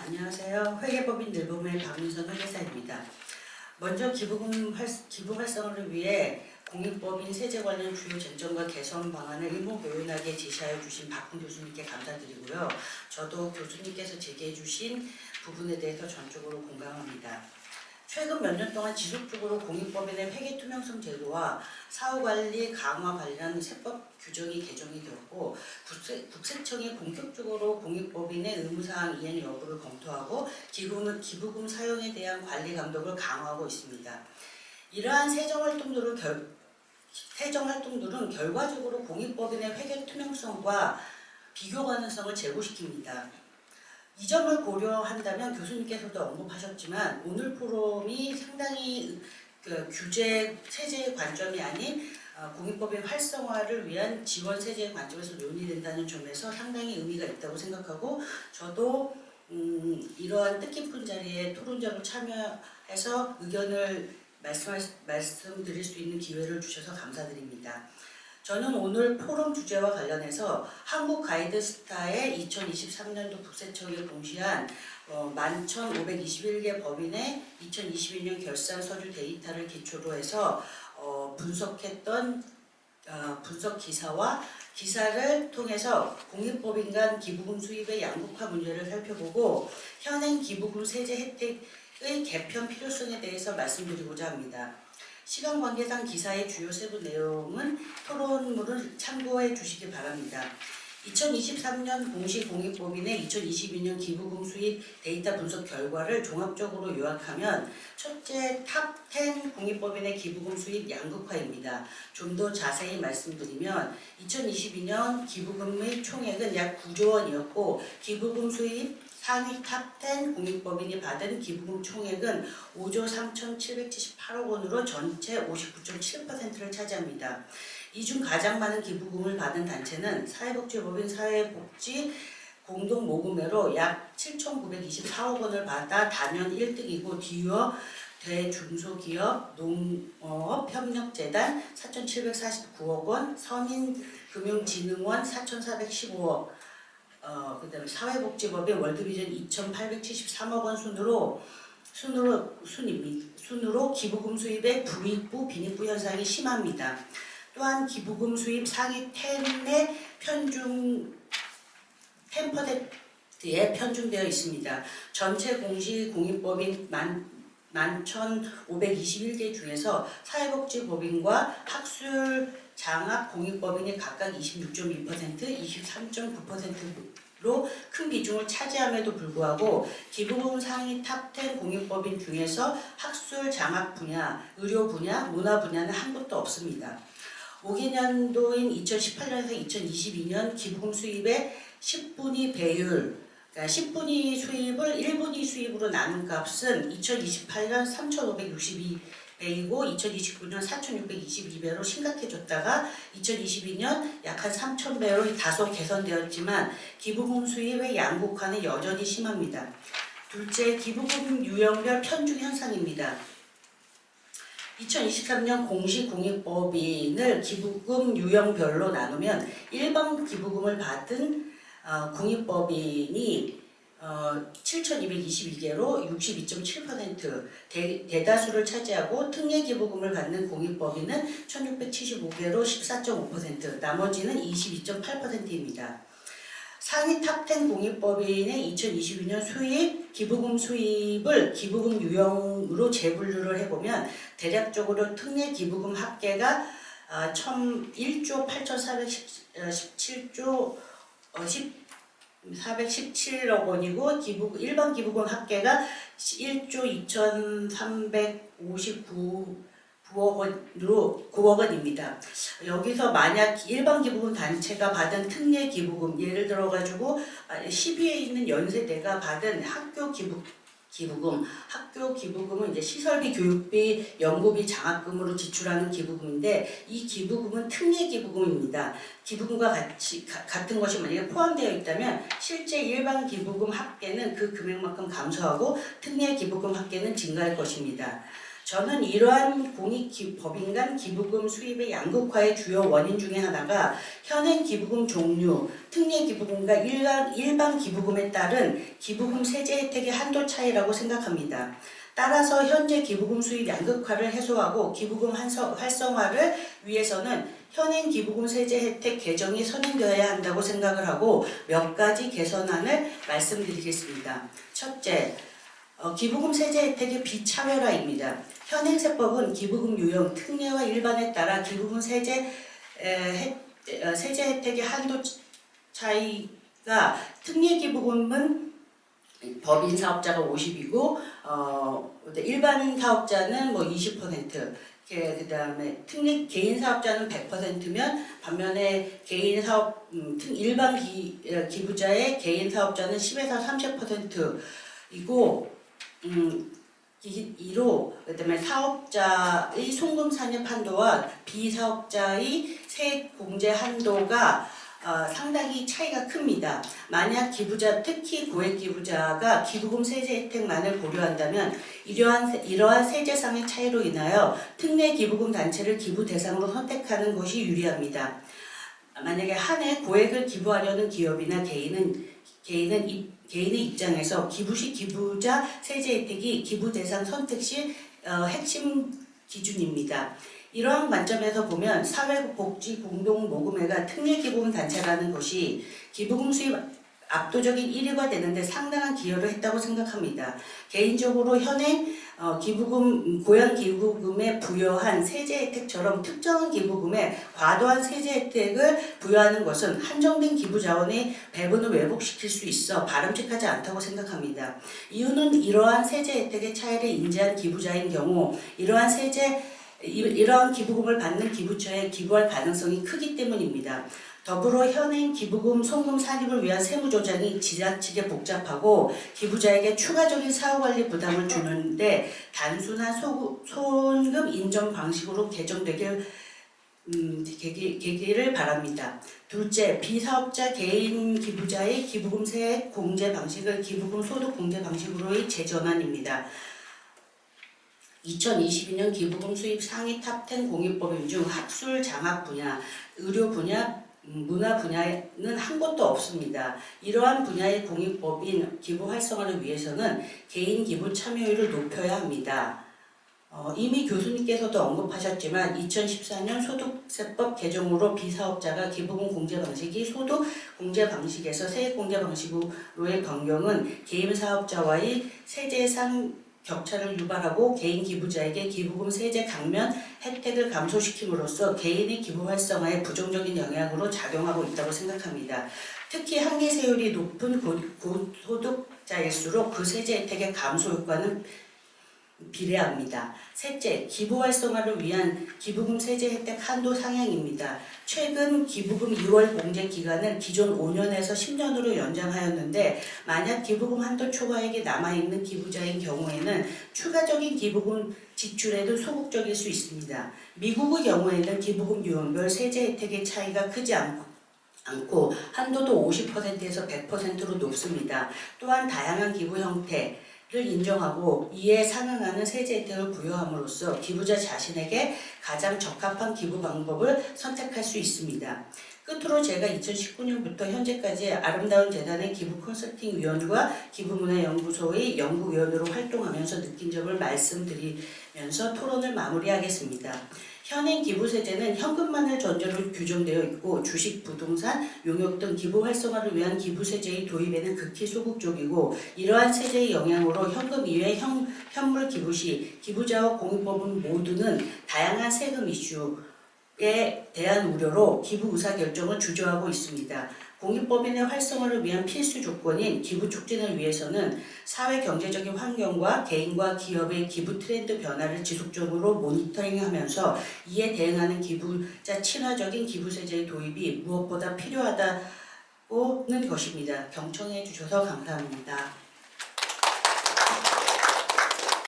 안녕하세요. 회계법인 늘봄의 박민선 회계사입니다. 먼저 기부 활성화를 위해 공익법인 세제 관련 주요 쟁점과 개선 방안을 일목요연하게 제시하여 주신 박훈 교수님께 감사드리고요. 저도 교수님께서 제기해 주신 부분에 대해서 전적으로 공감합니다. 최근 몇 년 동안 지속적으로 공익법인의 회계 투명성 제도와 사후관리 강화 관련 세법 규정이 개정이 되었고 국세청이 본격적으로 공익법인의 의무사항 이행 여부를 검토하고 기부금 사용에 대한 관리 감독을 강화하고 있습니다. 이러한 세정활동들은 결과적으로 공익법인의 회계 투명성과 비교 가능성을 제고시킵니다. 이 점을 고려한다면 교수님께서도 언급하셨지만 오늘 포럼이 상당히 규제 세제의 관점이 아닌 공익법인 활성화를 위한 지원 세제의 관점에서 논의된다는 점에서 상당히 의미가 있다고 생각하고 저도 이러한 뜻깊은 자리에 토론자로 참여해서 의견을 말씀드릴 수 있는 기회를 주셔서 감사드립니다. 저는 오늘 포럼 주제와 관련해서 한국가이드스타의 2023년도 국세청이 공시한 11,521개 법인의 2022년 결산서류 데이터를 기초로 해서 분석했던 분석 기사를 통해서 공익법인 간 기부금 수입의 양극화 문제를 살펴보고 현행 기부금 세제 혜택의 개편 필요성에 대해서 말씀드리고자 합니다. 시간 관계상 기사의 주요 세부 내용은 토론물을 참고해 주시기 바랍니다. 2023년 공시 공익법인의 2022년 기부금 수입 데이터 분석 결과를 종합적으로 요약하면 첫째, 탑10 공익법인의 기부금 수입 양극화입니다. 좀 더 자세히 말씀드리면 2022년 기부금의 총액은 약 9조 원이었고 기부금 수입 상위 탑10 공익법인이 받은 기부금 총액은 5조 3,778억 원으로 전체 59.7%를 차지합니다. 이 중 가장 많은 기부금을 받은 단체는 사회복지법인 사회복지 공동모금회로 약 7,924억 원을 받아 단연 1등이고 뒤이어 대중소기업 농업협력재단 4,749억 원, 서민금융진흥원 4,415억 그다음에 사회복지법의 월드비전 2,873억 원 순으로 기부금 수입의 부익부, 빈익부 현상이 심합니다. 또한 기부금 수입 상위 10의 10%에 편중되어 있습니다. 전체 공시 공익법인 11,521개 중에서 사회복지법인과 학술 장학 공익법인이 각각 26.2%, 23.9%로 큰 비중을 차지함에도 불구하고 기부금 상위 탑10 공익법인 중에서 학술 장학 분야, 의료 분야, 문화 분야는 한 곳도 없습니다. 5개년도인 2018년에서 2022년 기부금 수입의 10분위 배율, 그러니까 10분위 수입을 1분위 수입으로 나눈 값은 2028년 3,562배이고 2029년 4,622배로 심각해졌다가 2022년 약 한 3,000배로 다소 개선되었지만 기부금 수입의 양극화는 여전히 심합니다. 둘째, 기부금 유형별 편중 현상입니다. 2023년 공시 공익법인을 기부금 유형별로 나누면 일반 기부금을 받은 공익법인이 7,222개로 62.7% 대다수를 차지하고 특례기부금을 받는 공익법인은 1,675개로 14.5%, 나머지는 22.8%입니다. 상위 탑10 공익법인의 2022년 기부금 수입을 기부금 유형으로 재분류를 해보면 대략적으로 특례기부금 합계가 1조 8,417조 417억 원이고 일반 기부금 합계가 1조 2,359억 원입니다. 여기서 만약 일반 기부금 단체가 받은 특례 기부금, 예를 들어 가지고 10위에 있는 연세대가 받은 학교 기부금은 이제 시설비, 교육비, 연구비, 장학금으로 지출하는 기부금인데 이 기부금은 특례 기부금입니다. 기부금과 같은 것이 만약에 포함되어 있다면 실제 일반 기부금 합계는 그 금액만큼 감소하고 특례 기부금 합계는 증가할 것입니다. 저는 이러한 공익법인간 기부금 수입의 양극화의 주요 원인 중에 하나가 현행 기부금 종류, 특례 기부금과 일반 기부금에 따른 기부금 세제 혜택의 한도 차이라고 생각합니다. 따라서 현재 기부금 수입 양극화를 해소하고 기부금 활성화를 위해서는 현행 기부금 세제 혜택 개정이 선행되어야 한다고 생각을 하고 몇 가지 개선안을 말씀드리겠습니다. 첫째, 기부금 세제 혜택의 비차별화입니다. 현행 세법은 기부금 유형, 특례와 일반에 따라 기부금 세제 혜택의 한도 차이가 특례 기부금은 법인 사업자가 50이고 일반 사업자는 뭐 20%, 그다음에 특례 개인 사업자는 100%면 반면에 개인 사업 일반 기부자의 개인 사업자는 10에서 30%이고 이로 그다음에 사업자의 송금 산입 한도와 비사업자의 세액 공제 한도가 상당히 차이가 큽니다. 만약 기부자, 특히 고액 기부자가 기부금 세제 혜택만을 고려한다면 이러한 세제상의 차이로 인하여 특례 기부금 단체를 기부 대상으로 선택하는 것이 유리합니다. 만약에 한 해 고액을 기부하려는 기업이나 개인의 입장에서 기부 시 기부자 세제 혜택이 기부 대상 선택 시 핵심 기준입니다. 이러한 관점에서 보면 사회복지공동모금회가 특례 기부금 단체라는 것이 기부금 수입 압도적인 1위가 되는데 상당한 기여를 했다고 생각합니다. 개인적으로 현행 고양 기부금에 부여한 세제 혜택처럼 특정한 기부금에 과도한 세제 혜택을 부여하는 것은 한정된 기부 자원의 배분을 왜곡시킬 수 있어 바람직하지 않다고 생각합니다. 이유는 이러한 세제 혜택의 차이를 인지한 기부자인 경우 이러한 기부금을 받는 기부처에 기부할 가능성이 크기 때문입니다. 더불어 현행 기부금 송금 산입을 위한 세무조정이 지나치게 복잡하고 기부자에게 추가적인 사후관리 부담을 주는데 단순한 손금 인정 방식으로 개정되기를 바랍니다. 둘째, 비사업자 개인 기부자의 기부금 세액 공제 방식을 기부금 소득 공제 방식으로의 재전환입니다. 2022년 기부금 수입 상위 탑10 공익법인 중 학술 장학 분야, 의료 분야, 문화 분야는 한 곳도 없습니다. 이러한 분야의 공익법인 기부 활성화를 위해서는 개인 기부 참여율을 높여야 합니다. 이미 교수님께서도 언급하셨지만 2014년 소득세법 개정으로 비사업자가 기부금 공제 방식이 소득 공제 방식에서 세액 공제 방식으로의 변경은 개인 사업자와의 세제상 격차를 유발하고 개인 기부자에게 기부금 세제 감면 혜택을 감소시킴으로써 개인의 기부 활성화에 부정적인 영향으로 작용하고 있다고 생각합니다. 특히 한계세율이 높은 고소득자일수록 그 세제 혜택의 감소 효과는 비례합니다. 셋째, 기부 활성화를 위한 기부금 세제 혜택 한도 상향입니다. 최근 기부금 2월 공제 기간을 기존 5년에서 10년으로 연장하였는데 만약 기부금 한도 초과액이 남아있는 기부자인 경우에는 추가적인 기부금 지출에도 소극적일 수 있습니다. 미국의 경우에는 기부금 유형별 세제 혜택의 차이가 크지 않고 한도도 50%에서 100%로 높습니다. 또한 다양한 기부 형태 를 인정하고 이에 상응하는 세제 혜택을 부여함으로써 기부자 자신에게 가장 적합한 기부 방법을 선택할 수 있습니다. 끝으로 제가 2019년부터 현재까지 아름다운 재단의 기부 컨설팅 위원과 기부문화연구소의 연구위원으로 활동하면서 느낀 점을 말씀드리면서 토론을 마무리하겠습니다. 현행 기부세제는 현금만을 전제로 규정되어 있고 주식, 부동산, 용역 등 기부 활성화를 위한 기부세제의 도입에는 극히 소극적이고 이러한 세제의 영향으로 현금 이외 현물 기부 시 기부자와 공익법인 모두는 다양한 세금 이슈에 대한 우려로 기부 의사결정을 주저하고 있습니다. 공익법인의 활성화를 위한 필수 조건인 기부 촉진을 위해서는 사회 경제적인 환경과 개인과 기업의 기부 트렌드 변화를 지속적으로 모니터링하면서 이에 대응하는 기부자 친화적인 기부세제의 도입이 무엇보다 필요하다고는 것입니다. 경청해 주셔서 감사합니다.